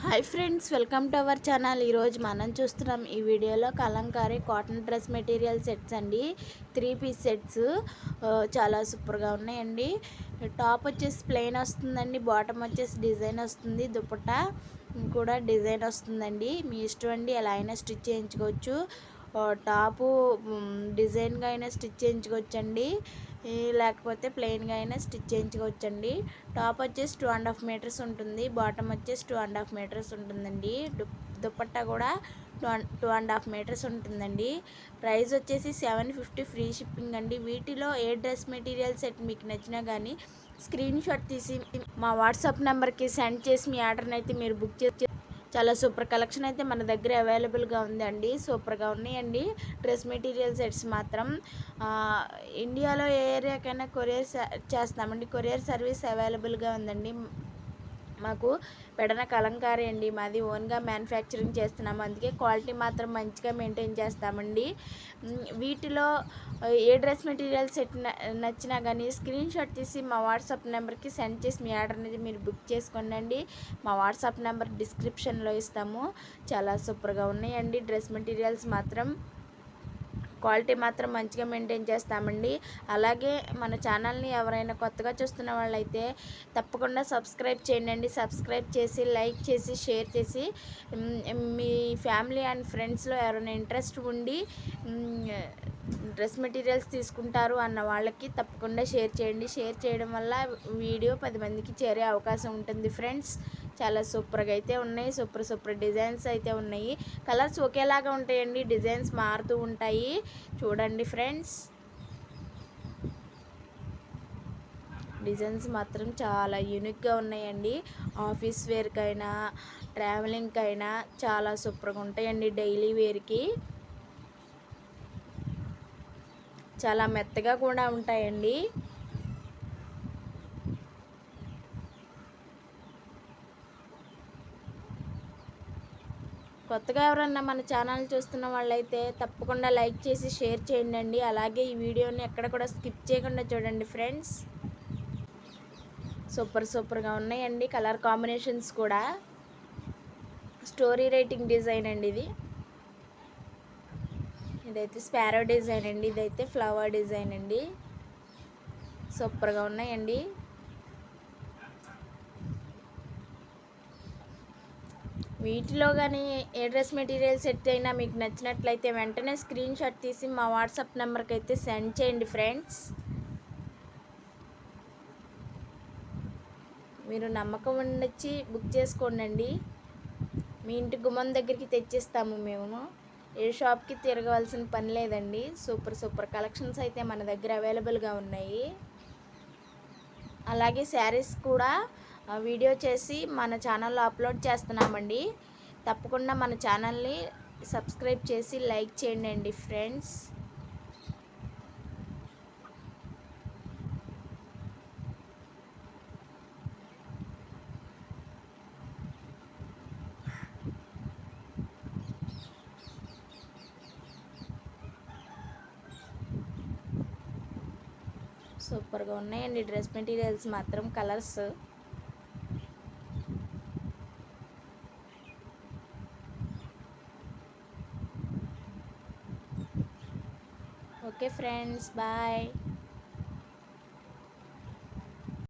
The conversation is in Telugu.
Hi friends, welcome to our channel. ఈరోజు మనం చూస్తున్నాం ఈ వీడియోలో Kalamkari cotton dress material sets అండి. 3 పీస్ సెట్స్ చాలా సూపర్గా ఉన్నాయండి. టాప్ వచ్చేసి ప్లెయిన్ వస్తుందండి, బాటమ్ వచ్చేసి డిజైన్ వస్తుంది, దుపట్టా కూడా డిజైన్ వస్తుందండి. మీ ఇష్టం అండి, ఎలా అయినా స్టిచ్ చేయించుకోవచ్చు. టాపు డిజైన్గా అయినా స్టిచ్ చేయించుకోవచ్చండి, లేకపోతే ప్లెయిన్గా అయినా స్టిచ్ చేయించుకోవచ్చండి. టాప్ వచ్చేసి 2.5 మీటర్స్ ఉంటుంది, బాటమ్ వచ్చేసి 2.5 మీటర్స్ ఉంటుందండి. దుపట్టా కూడా 2.5 మీటర్స్ ఉంటుందండి. ప్రైస్ వచ్చేసి 750 ఫ్రీ షిప్పింగ్ అండి. వీటిలో ఏ డ్రెస్ మెటీరియల్ సెట్ మీకు నచ్చినా కానీ స్క్రీన్ షాట్ తీసి మా వాట్సాప్ నెంబర్కి సెండ్ చేసి మీ ఆర్డర్ని అయితే మీరు బుక్ చేసి చాలా సూపర్ కలెక్షన్ అయితే మన దగ్గర అవైలబుల్గా ఉందండి. సూపర్గా ఉన్నాయండి డ్రెస్ మెటీరియల్ సెట్స్ మాత్రం. ఇండియాలో ఏ ఏరియాకైనా కొరియర్ చేస్తామండి. కొరియర్ సర్వీస్ అవైలబుల్గా ఉందండి. మాకు పెడన కలంకారీ అండి, మాది ఓన్గా మ్యానుఫ్యాక్చరింగ్ చేస్తున్నాము, అందుకే క్వాలిటీ మాత్రం మంచిగా మెయింటైన్ చేస్తామండి. వీటిలో ఏ డ్రెస్ మెటీరియల్ సెట్ నచ్చినా కానీ స్క్రీన్ షాట్ తీసి మా వాట్సాప్ నెంబర్కి సెండ్ చేసి మీ ఆర్డర్ అనేది మీరు బుక్ చేసుకోండి. మా వాట్సాప్ నెంబర్ డిస్క్రిప్షన్లో ఇస్తాము. చాలా సూపర్గా ఉన్నాయండి డ్రెస్ మెటీరియల్స్ మాత్రం. క్వాలిటీ మాత్రం మంచిగా మెయింటైన్ చేస్తామండి. అలాగే మన ఛానల్ని ఎవరైనా కొత్తగా చూస్తున్న వాళ్ళైతే తప్పకుండా సబ్స్క్రైబ్ చేయండి. సబ్స్క్రైబ్ చేసి లైక్ చేసి షేర్ చేసి మీ ఫ్యామిలీ అండ్ ఫ్రెండ్స్లో ఎవరైనా ఇంట్రెస్ట్ ఉండి డ్రెస్ మెటీరియల్స్ తీసుకుంటారు అన్న వాళ్ళకి తప్పకుండా షేర్ చేయండి. షేర్ చేయడం వల్ల వీడియో 10 మందికి చేరే అవకాశం ఉంటుంది ఫ్రెండ్స్. చాలా సూపర్గా అయితే ఉన్నాయి, సూపర్ డిజైన్స్ అయితే ఉన్నాయి. కలర్స్ ఒకేలాగా ఉంటాయండి, డిజైన్స్ మారుతూ ఉంటాయి. చూడండి ఫ్రెండ్స్, డిజైన్స్ మాత్రం చాలా యూనిక్గా ఉన్నాయండి. ఆఫీస్ వేర్కైనా ట్రావెలింగ్కి అయినా చాలా సూపర్గా ఉంటాయండి. డైలీ వేర్కి చాలా మెత్తగా కూడా ఉంటాయండి. కొత్తగా ఎవరన్నా మన ఛానల్ చూస్తున్న వాళ్ళైతే తప్పకుండా లైక్ చేసి షేర్ చేయండి. అలాగే ఈ వీడియోని ఎక్కడ కూడా స్కిప్ చేయకుండా చూడండి ఫ్రెండ్స్. సూపర్గా ఉన్నాయండి కలర్ కాంబినేషన్స్ కూడా. స్టోరీ రైటింగ్ డిజైన్ అండి ఇది. ఇదైతే స్పారో డిజైన్ అండి, ఇదైతే ఫ్లవర్ డిజైన్ అండి. సూపర్గా ఉన్నాయండి. వీటిలో కానీ ఏ డ్రెస్ మెటీరియల్ సెట్ అయినా మీకు నచ్చినట్లయితే వెంటనే స్క్రీన్ షాట్ తీసి మా వాట్సాప్ నెంబర్కి అయితే సెండ్ చేయండి ఫ్రెండ్స్. మీరు నమ్మకం ఉండొచ్చి బుక్ చేసుకోండి. మీ ఇంటి గుమ్మం దగ్గరికి తెచ్చిస్తాము మేము. ఏ షాప్కి తిరగవలసిన పని లేదండి. సూపర్ కలెక్షన్స్ అయితే మన దగ్గర అవైలబుల్గా ఉన్నాయి. అలాగే శారీస్ కూడా వీడియో చేసి మన ఛానల్లో అప్లోడ్ చేస్తున్నామండి. తప్పకుండా మన ఛానల్ని సబ్స్క్రైబ్ చేసి లైక్ చేయండి ఫ్రెండ్స్. సూపర్గా ఉన్నాయండి డ్రెస్ మెటీరియల్స్ మాత్రం. Colours okay friends, bye.